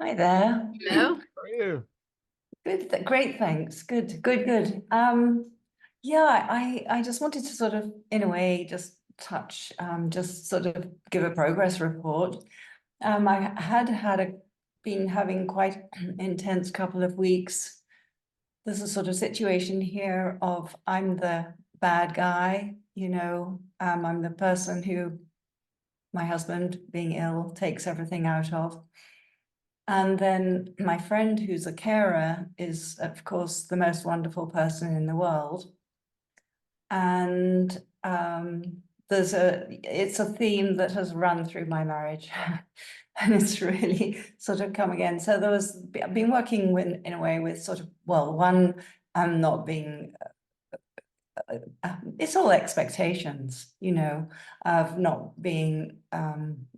Hi there. Hello. How are you? Good, great, thanks. Good. Yeah, I just wanted to sort of, in a way, just touch, just sort of give a progress report. I been having quite intense couple of weeks. There's a sort of situation here of I'm the bad guy, I'm the person who my husband, being ill, takes everything out of. And then my friend, who's a carer, is, of course, the most wonderful person in the world. And it's a theme that has run through my marriage. And it's really sort of come again. So I've been working in a way with sort of, well, one, I'm not being it's all expectations, of not being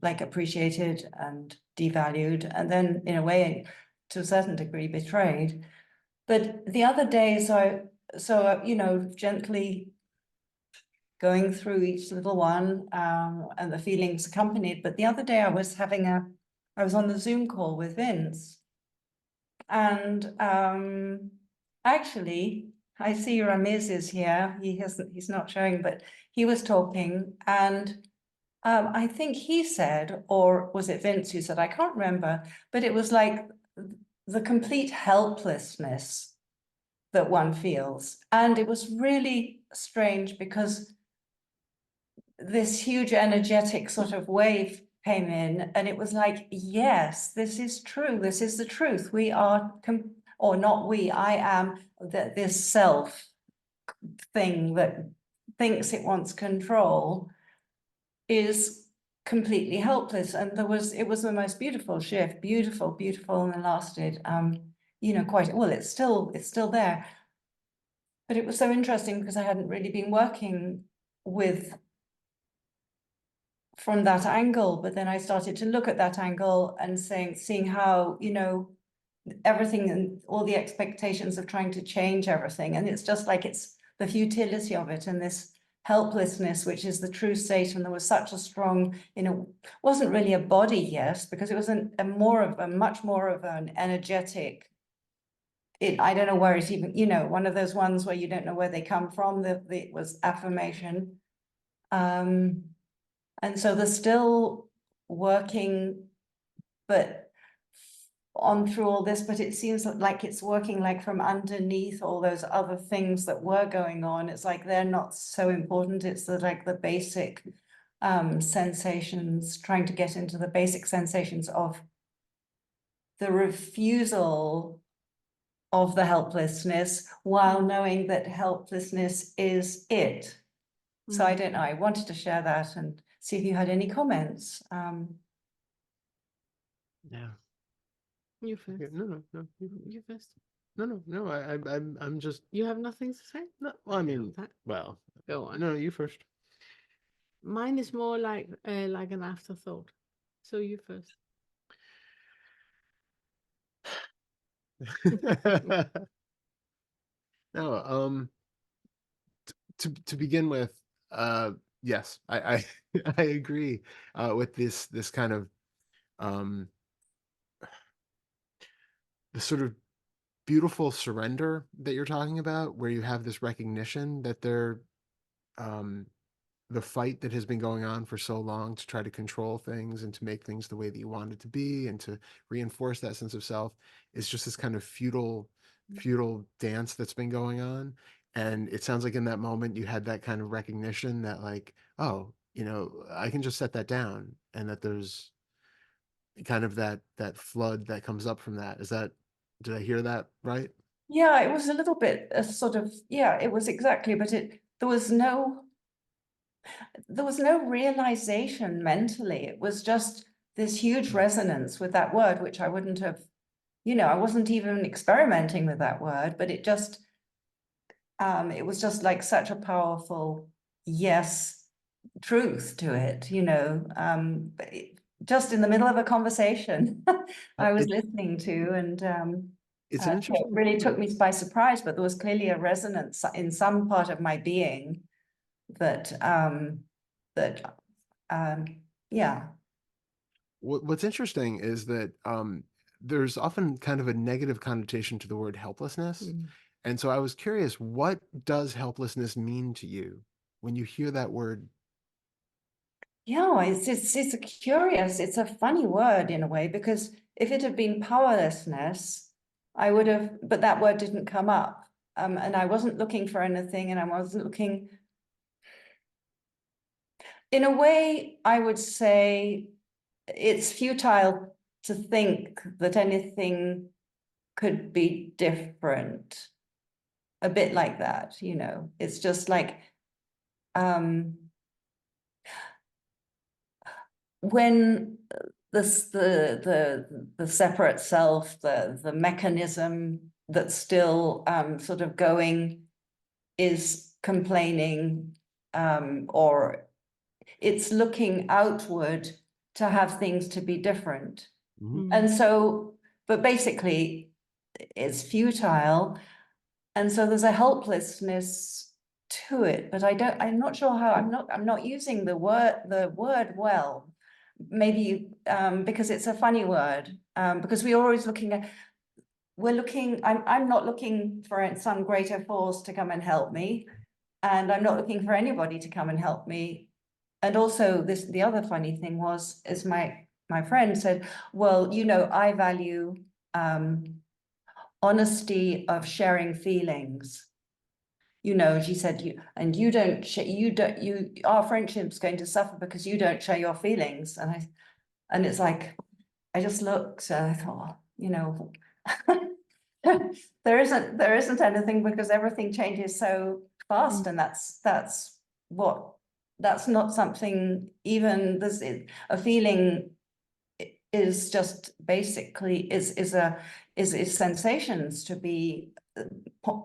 like appreciated and devalued, and then in a way, to a certain degree, betrayed. But the other day, gently going through each little one, and the feelings accompanied. But the other day, I was on the Zoom call with Vince, and actually, I see Ramiz is here. He's not showing, but he was talking, and I think he said, or was it Vince who said, I can't remember, but it was like the complete helplessness that one feels. And it was really strange because this huge energetic sort of wave came in, and it was like, yes, this is true. This is the truth. We are, or not we, I am this self thing that thinks it wants control is completely helpless. And it was the most beautiful shift, beautiful, and it lasted, quite well. It's still there. But it was so interesting because I hadn't really been working with from that angle, but then I started to look at that angle and seeing how, everything and all the expectations of trying to change everything. And it's just like it's the futility of it and this helplessness, which is the true state. And there was such a strong, wasn't really a body, yes, because it was much more of an energetic. I don't know where it's even, one of those ones where you don't know where they come from. It was affirmation. And so they're still working, but on through all this, but it seems like it's working like from underneath all those other things that were going on. It's like they're not so important. It's the basic sensations, trying to get into the basic sensations of the refusal of the helplessness while knowing that helplessness is it. So I don't know, I wanted to share that and see if you had any comments. Yeah. You first. No. You first. No. I'm just. You have nothing to say? No. Well, I mean, That- well. Go on. No, you first. Mine is more like an afterthought. So you first. No. To begin with, yes, I I agree with this kind of the sort of beautiful surrender that you're talking about, where you have this recognition that um the fight that has been going on for so long to try to control things and to make things the way that you want it to be and to reinforce that sense of self is just this kind of futile dance that's been going on. And it sounds like in that moment you had that kind of recognition that like, oh, I can just set that down, and that there's kind of that flood that comes up from that. Did I hear that right? Yeah, it was a little bit it was exactly, but there was no realization mentally. It was just this huge resonance with that word, which I wouldn't have, I wasn't even experimenting with that word, but it was just like such a powerful yes truth to it, just in the middle of a conversation I was listening to, and It's an it interesting really took moment. me by surprise, but there was clearly a resonance in some part of my being that yeah. What's interesting is that there's often kind of a negative connotation to the word helplessness. Mm. And so I was curious, what does helplessness mean to you when you hear that word? Yeah, it's a curious, it's a funny word in a way, because if it had been powerlessness, I would have, but that word didn't come up. And I wasn't looking for anything, and I wasn't looking. In a way, I would say it's futile to think that anything could be different. A bit like that, you know. It's just like when the separate self, the mechanism that's still sort of going is complaining, or it's looking outward to have things to be different. Mhm. And so, but basically it's futile. And so there's a helplessness to it, but I'm not sure how, I'm not using the word well. Maybe because it's a funny word, because we're always looking at, I'm not looking for some greater force to come and help me. And I'm not looking for anybody to come and help me. And also the other funny thing was, is my friend said, well, you know, I value honesty of sharing feelings. You know, she said, our friendship's going to suffer because you don't share your feelings. And it's like, I just looked and I thought, you know, there isn't anything, because everything changes so fast, and that's not something. Even there's a feeling is just basically is sensations to be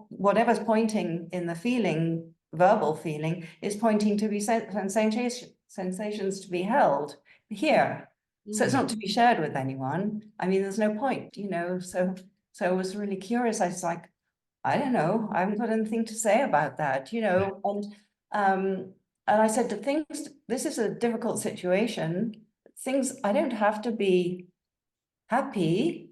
whatever's pointing in the feeling, verbal feeling, is pointing to be sensations to be held here. So it's not to be shared with anyone. I mean, there's no point, you know. So I was really curious. I was like, I don't know, I haven't got anything to say about that, you know. And I said to things, this is a difficult situation. Things, I don't have to be happy.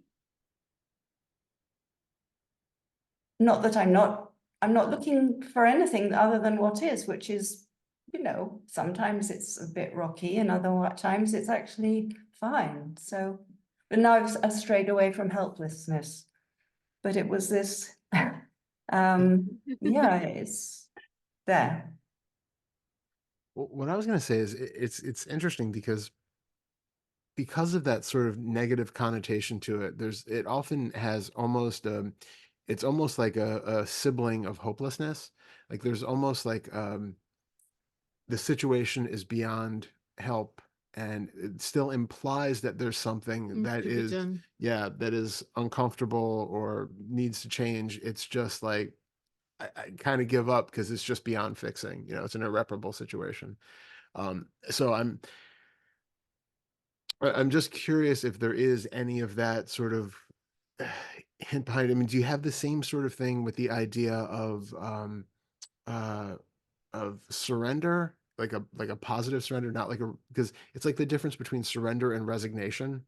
Not that I'm not looking for anything other than what is, which is, you know, sometimes it's a bit rocky and other times it's actually fine. So, but now I've strayed away from helplessness. But it was this, yeah, it's there. What I was going to say is it's interesting because of that sort of negative connotation to it. It often has almost it's almost like a sibling of hopelessness. Like there's almost like the situation is beyond help, and it still implies that there's something that To be is, done. yeah, that is uncomfortable or needs to change. It's just like I kind of give up because it's just beyond fixing. You know, it's an irreparable situation. So I'm just curious if there is any of that sort of hint behind it. I mean, do you have the same sort of thing with the idea uh, of surrender, like a positive surrender, not like because it's like the difference between surrender and resignation.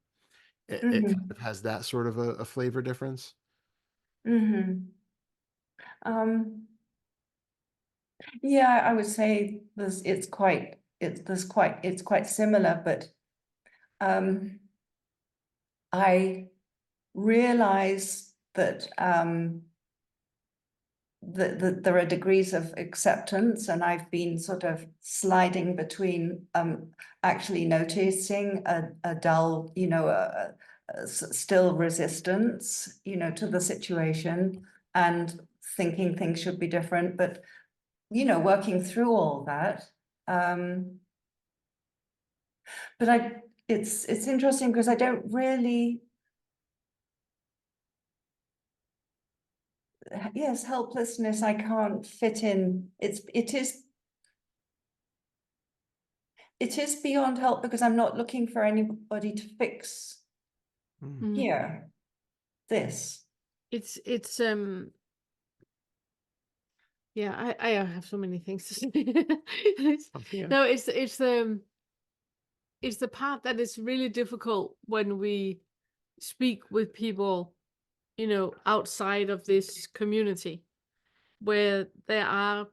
It kind of has that sort of a flavor difference. Yeah, I would say it's quite similar, but I realize that that there are degrees of acceptance, and I've been sort of sliding between actually noticing a dull, you know, still resistance, you know, to the situation, and thinking things should be different, but you know, working through all that. But it's interesting because I don't really, yes, helplessness, I can't fit in. It is beyond help, because I'm not looking for anybody to fix here, this. It's yeah, I have so many things to say. Yeah. No, it's the part that is really difficult when we speak with people, you know, outside of this community, where there are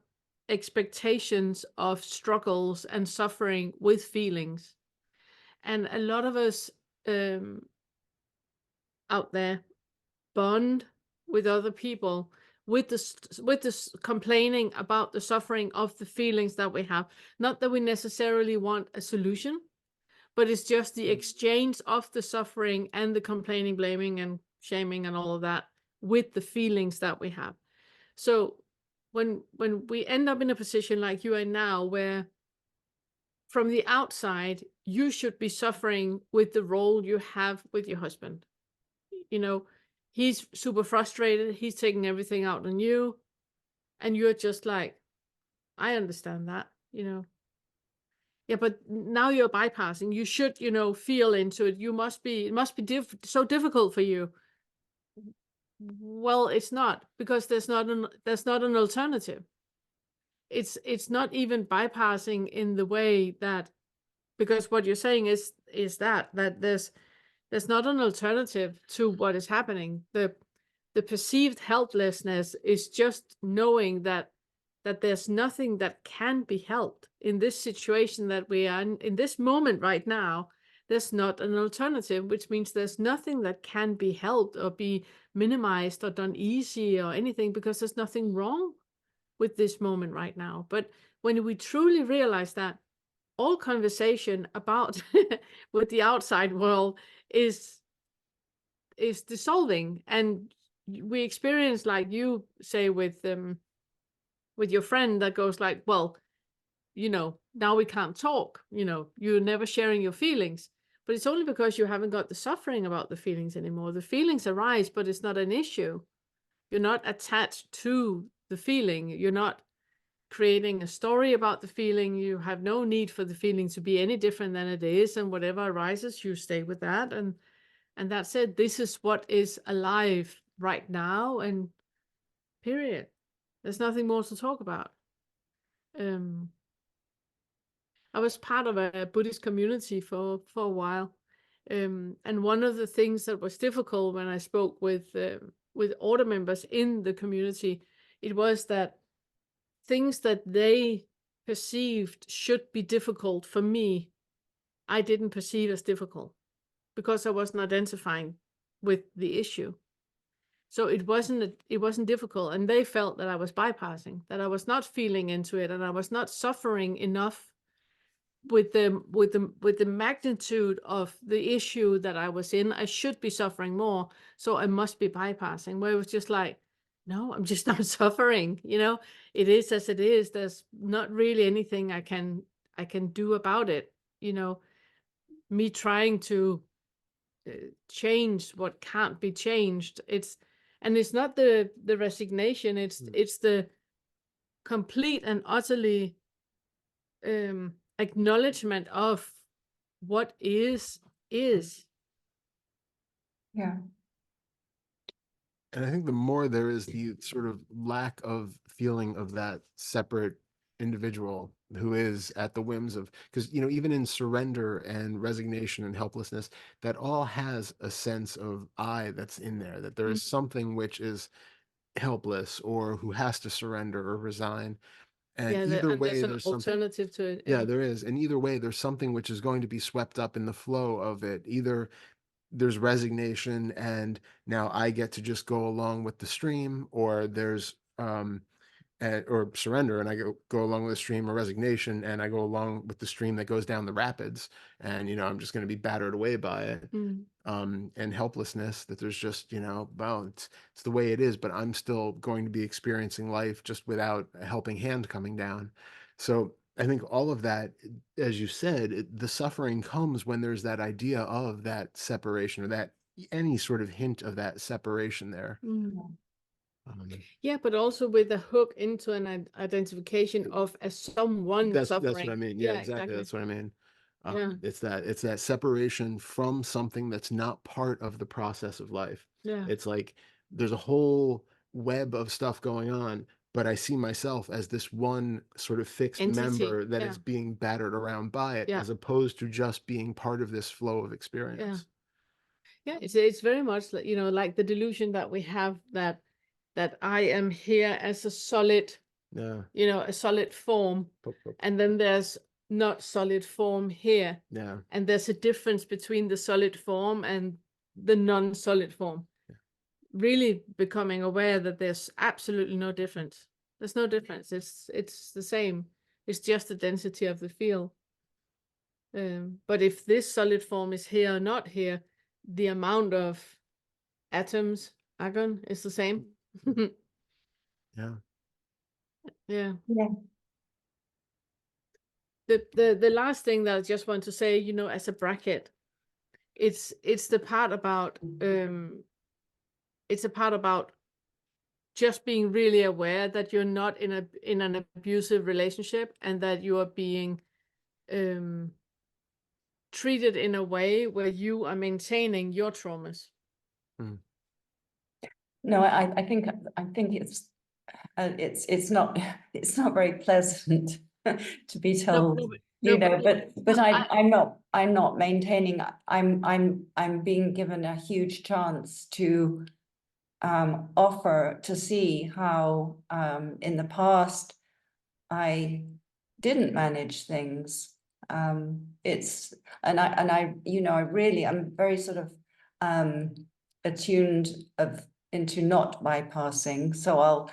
expectations of struggles and suffering with feelings. And a lot of us out there bond with other people with this complaining about the suffering of the feelings that we have. Not that we necessarily want a solution, but it's just the exchange of the suffering and the complaining, blaming, and shaming and all of that with the feelings that we have. So when we end up in a position like you are now, where from the outside you should be suffering with the role you have with your husband, you know, he's super frustrated, he's taking everything out on you, and you're just like, I understand that, you know. Yeah, but now you're bypassing. You should, you know, feel into it. You must be, it must be so difficult for you. Well, it's not, because there's not an alternative. It's not even bypassing in the way that, because what you're saying is that there's not an alternative to what is happening. The perceived helplessness is just knowing that there's nothing that can be helped in this situation that we are in this moment right now. There's not an alternative, which means there's nothing that can be helped or be minimized or done easy or anything, because there's nothing wrong with this moment right now. But when we truly realize that, all conversation about with the outside world is dissolving, and we experience, like you say with your friend that goes like, well, you know, now we can't talk, you know, you're never sharing your feelings, but it's only because you haven't got the suffering about the feelings anymore. The feelings arise, but it's not an issue. You're not attached to the feeling. You're not creating a story about the feeling. You have no need for the feeling to be any different than it is, and whatever arises, you stay with that, and that's it. This is what is alive right now, and period. There's nothing more to talk about. I was part of a Buddhist community for a while, and one of the things that was difficult when I spoke with order members in the community, it was that things that they perceived should be difficult for me, I didn't perceive as difficult, because I wasn't identifying with the issue. So it wasn't difficult, and they felt that I was bypassing, that I was not feeling into it, and I was not suffering enough with the magnitude of the issue that I was in. I should be suffering more, so I must be bypassing. Where it was just like, no, I'm just not suffering. You know, it is as it is. There's not really anything I can do about it. You know, me trying to change what can't be changed. It's not the resignation. It's the complete and utterly acknowledgement of what is. Yeah. And I think the more there is the sort of lack of feeling of that separate individual who is at the whims of, because, you know, even in surrender and resignation and helplessness, that all has a sense of I that's in there, that there is something which is helpless or who has to surrender or resign. And Yeah, either and way, there's an there's something. alternative to it. Yeah, there is. And either way, there's something which is going to be swept up in the flow of it. Either there's resignation and now I get to just go along with the stream, or there's or surrender and I go along with the stream, or resignation and I go along with the stream that goes down the rapids, and you know I'm just going to be battered away by it. And helplessness, that there's just, you know, well, it's the way it is, but I'm still going to be experiencing life just without a helping hand coming down. So I think all of that, as you said, the suffering comes when there's that idea of that separation, or that any sort of hint of that separation there. Yeah, but also with a hook into an identification of as someone suffering. That's what I mean. Yeah, exactly. That's what I mean. Yeah. It's that separation from something that's not part of the process of life. Yeah. It's like there's a whole web of stuff going on, but I see myself as this one sort of fixed Entity. member that is being battered around by it, as opposed to just being part of this flow of experience. Yeah, it's very much like, like the delusion that we have that I am here as a solid, Yeah. a solid form, Pop, pop. and then there's not solid form here. Yeah. And there's a difference between the solid form and the non-solid form. Yeah. Really becoming aware that there's absolutely no difference. There's no difference. It's the same. It's just the density of the field. But if this solid form is here or not here, the amount of atoms, argon, is the same. Yeah. Yeah. Yeah. The last thing that I just want to say, as a bracket, it's the part about it's a part about just being really aware that you're not in an abusive relationship, and that you are being treated in a way where you are maintaining your traumas. No, I think it's not very pleasant to be told, but I'm not maintaining. I'm being given a huge chance to offer to see how in the past I didn't manage things. It's and I I'm very sort of attuned into not bypassing. So I'll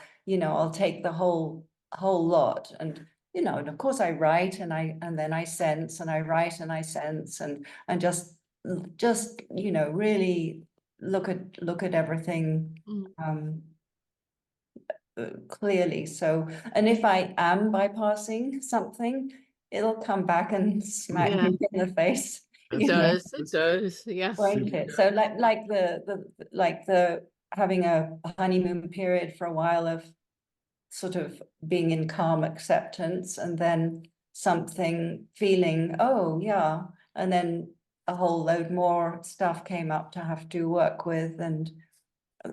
take the whole lot, and and of course I write and then I sense, and I write and I sense, and just really look at everything clearly. So, and if I am bypassing something, it'll come back and smack me in the face. It does, yes. Won't it? So like the having a honeymoon period for a while of sort of being in calm acceptance, and then something feeling, oh yeah, and then a whole load more stuff came up to have to work with, and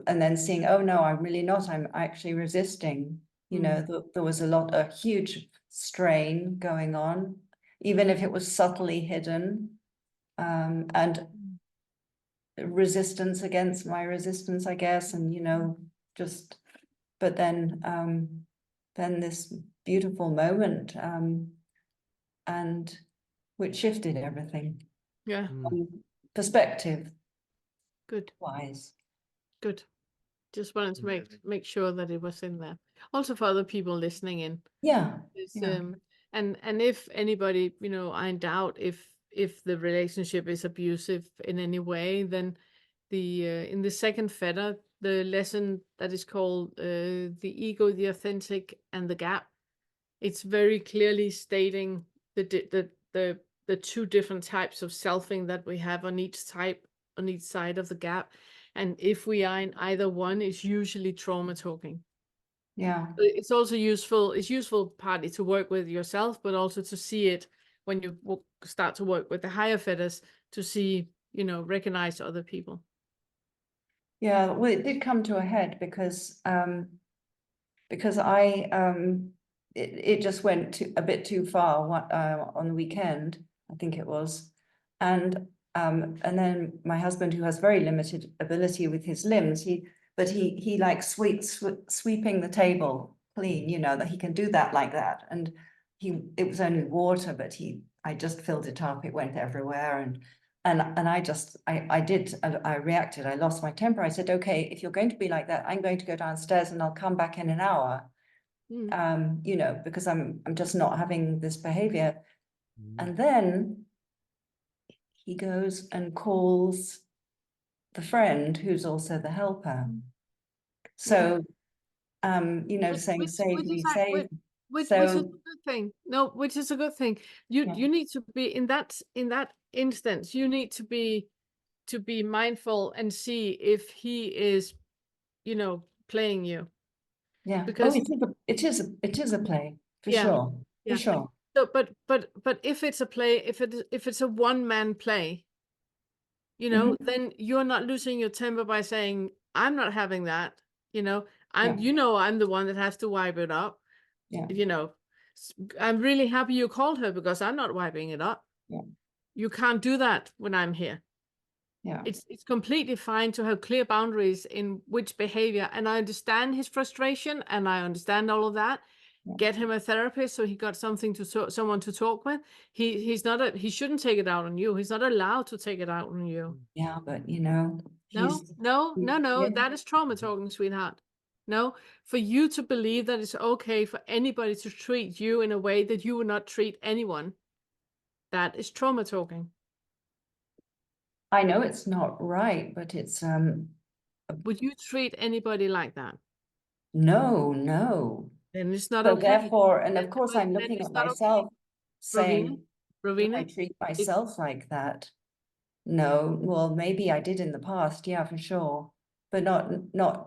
then seeing, oh no, I'm really not, I'm actually resisting. There was a huge strain going on, even if it was subtly hidden, and resistance against my resistance, I guess, and just, but then this beautiful moment, and which shifted everything. Yeah. Perspective Good. wise. Good. Just wanted to make sure that it was in there. Also for other people listening in. Yeah. And if anybody, are in doubt if the relationship is abusive in any way, then in the second fetter, the lesson that is called the ego, the authentic, and the gap, it's very clearly stating the two different types of selfing that we have on each side of the gap. And if we are in either one, it's usually trauma talking. Yeah. It's also useful. It's useful partly to work with yourself, but also to see it when you start to work with the higher fetters, to see, recognize other people. Yeah, well, it did come to a head because it just went a bit too far on the weekend, I think it was, and then my husband, who has very limited ability with his limbs, he like sweeping the table clean, that he can do that like that, and it was only water, but I just filled it up, it went everywhere, and I reacted, I lost my temper. I said, okay, if you're going to be like that, I'm going to go downstairs and I'll come back in an hour. Because I'm just not having this behavior. And then he goes and calls the friend who's also the helper. So, saying, save me, save me. Which is a good thing. No, which is a good thing. You need to be in that instance, you need to be mindful and see if he is, playing you. Yeah. Because it is a play, for sure. Yeah. For sure. So, but if it's a play, if it's a one-man play, then you're not losing your temper by saying, I'm not having that, I'm the one that has to wipe it up. Yeah. I'm really happy you called her because I'm not wiping it up. Yeah. You can't do that when I'm here. Yeah. It's completely fine to have clear boundaries in which behavior. And I understand his frustration and I understand all of that. Yeah. Get him a therapist so he got something to someone to talk with. He shouldn't take it out on you. He's not allowed to take it out on you. Yeah, but No, yeah. that is trauma talking, sweetheart. No, for you to believe that it's okay for anybody to treat you in a way that you would not treat anyone, that is trauma talking. I know it's not right, but it's Would you treat anybody like that? no. Then it's not So okay. therefore, and of Then, course, I'm then looking it's at not okay. myself Ravina, saying, do I Ravina, treat myself like that? No, well, maybe I did in the past, yeah, for sure, but not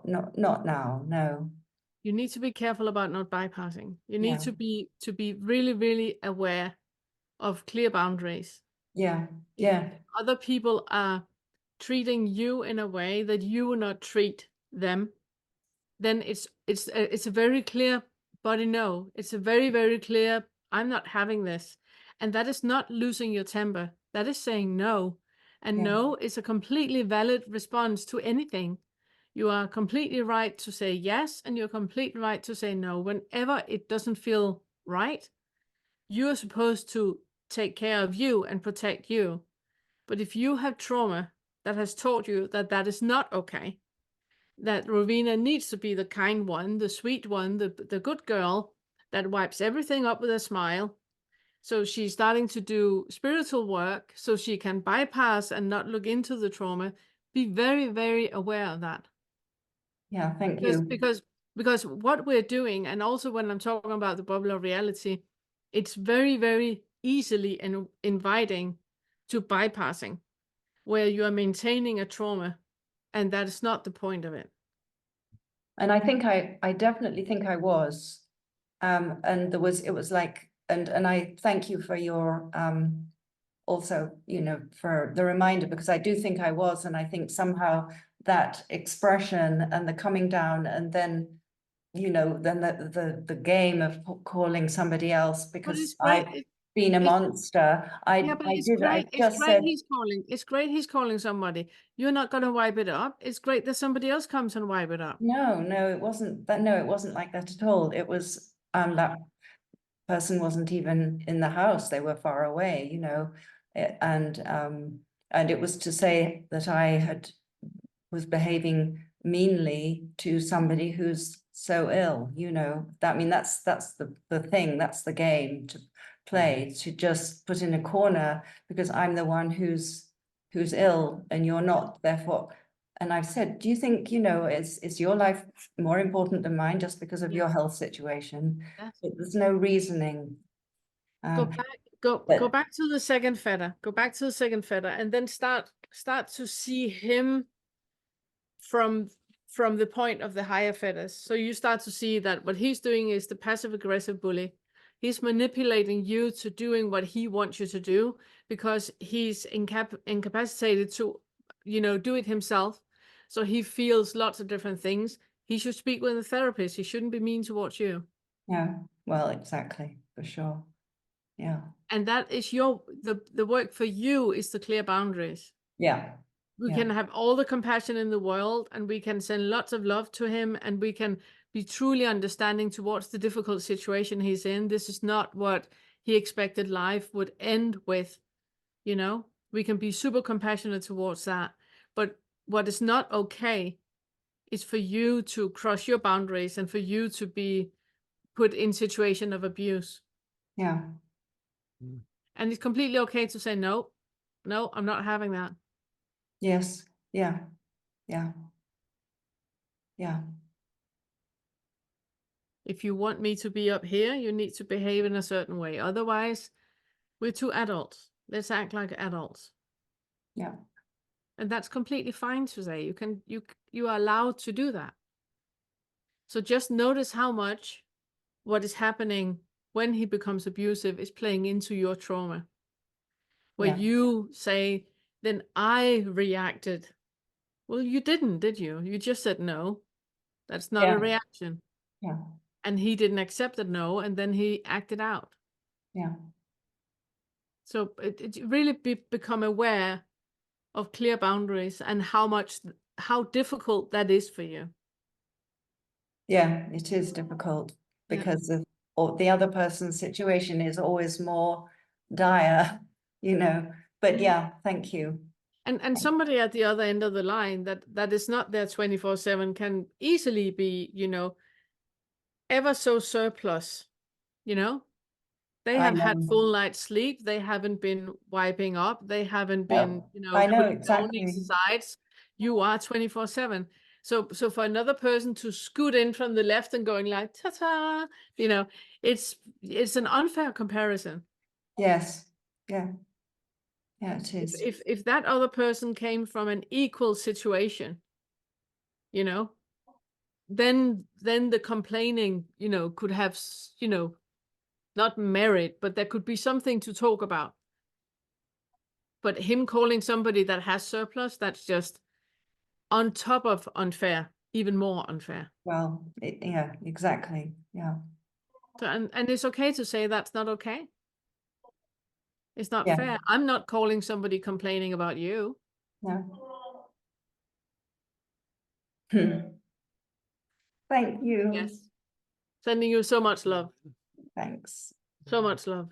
now, no. you need to be careful about not bypassing. You need Yeah. to be really, really aware of clear boundaries. Yeah, If yeah, other people are treating you in a way that you will not treat them, then it's a very clear body no. It's a very, very clear, I'm not having this. And that is not losing your temper. That is saying no. And yeah, no is a completely valid response to anything. You are completely right to say yes, and you're completely right to say no. Whenever it doesn't feel right, you are supposed to take care of you and protect you. But if you have trauma that has taught you that that is not okay, that Rowena needs to be the kind one, the sweet one, the good girl that wipes everything up with a smile. So she's starting to do spiritual work so she can bypass and not look into the trauma. Be very, very aware of that. yeah, thank Because, you. because, because what we're doing, and also when I'm talking about the bubble of reality, it's very, very easily and inviting to bypassing, where you are maintaining a trauma, and that is not the point of it. And I think I definitely think I was. And it was like, and I thank you for your, also, for the reminder, because I do think I was, and I think somehow that expression and the coming down, and then, then the game of calling somebody else But because it's I've great. been a monster. Yeah, but it's great. I It's just great said, he's calling. It's great he's calling somebody. You're not going to wipe it up. It's great that somebody else comes and wipe it up. no, it wasn't that. No, it wasn't like that at all. It was, that person wasn't even in the house. They were far away, and it was to say that I was behaving meanly to somebody who's so ill, that's the thing, that's the game to play, to just put in a corner because I'm the one who's ill and you're not, therefore. And I've said, do you think, is your life more important than mine just because of your health situation? Yes. But there's no reasoning. Go But back to the second fetter. Go back to the second fetter, and then start to see him from the point of the higher fetters. So you start to see that what he's doing is the passive aggressive bully. He's manipulating you to doing what he wants you to do because he's incapacitated to, do it himself. So he feels lots of different things. He should speak with a therapist. He shouldn't be mean towards you. yeah, well, exactly, for sure. Yeah. And that is the work for you is to clear boundaries. Yeah. We Yeah. can have all the compassion in the world, and we can send lots of love to him, and we can be truly understanding towards the difficult situation he's in. This is not what he expected life would end with, we can be super compassionate towards that. But what is not okay is for you to cross your boundaries and for you to be put in situation of abuse. Yeah. And it's completely okay to say, no, I'm not having that. Yes. Yeah. Yeah. Yeah. If you want me to be up here, you need to behave in a certain way. Otherwise, we're two adults. Let's act like adults. Yeah. And that's completely fine to say. You are allowed to do that. So just notice how much what is happening when he becomes abusive is playing into your trauma. Where you say, then I reacted. Well, you didn't, did you? You just said no. That's not a reaction. Yeah. And he didn't accept the no, and then he acted out. Yeah. So it really become aware of clear boundaries and how difficult that is for you. Yeah, it is difficult Yeah. because of, or the other person's situation is always more dire, you know. But yeah, thank you. And somebody at the other end of the line that is not there 24/7 can easily be, you know, ever so surplus, you know. They I have had know. full night's sleep. They haven't been wiping up. They haven't No, been, you know, I know putting down exactly. exercise. You are 24/7. So for another person to scoot in from the left and going like ta-ta, you know, it's an unfair comparison. Yes. Yeah. Yeah, it is. If that other person came from an equal situation, you know, then the complaining, you know, could have, you know, not merit, but there could be something to talk about. But him calling somebody that has surplus, that's just on top of unfair, even more unfair. Well, yeah, exactly. Yeah. So, and it's okay to say that's not okay. It's not Yeah. fair. I'm not calling somebody complaining about you. No. Hmm. Thank you. Yes. Sending you so much love. Thanks. So much love.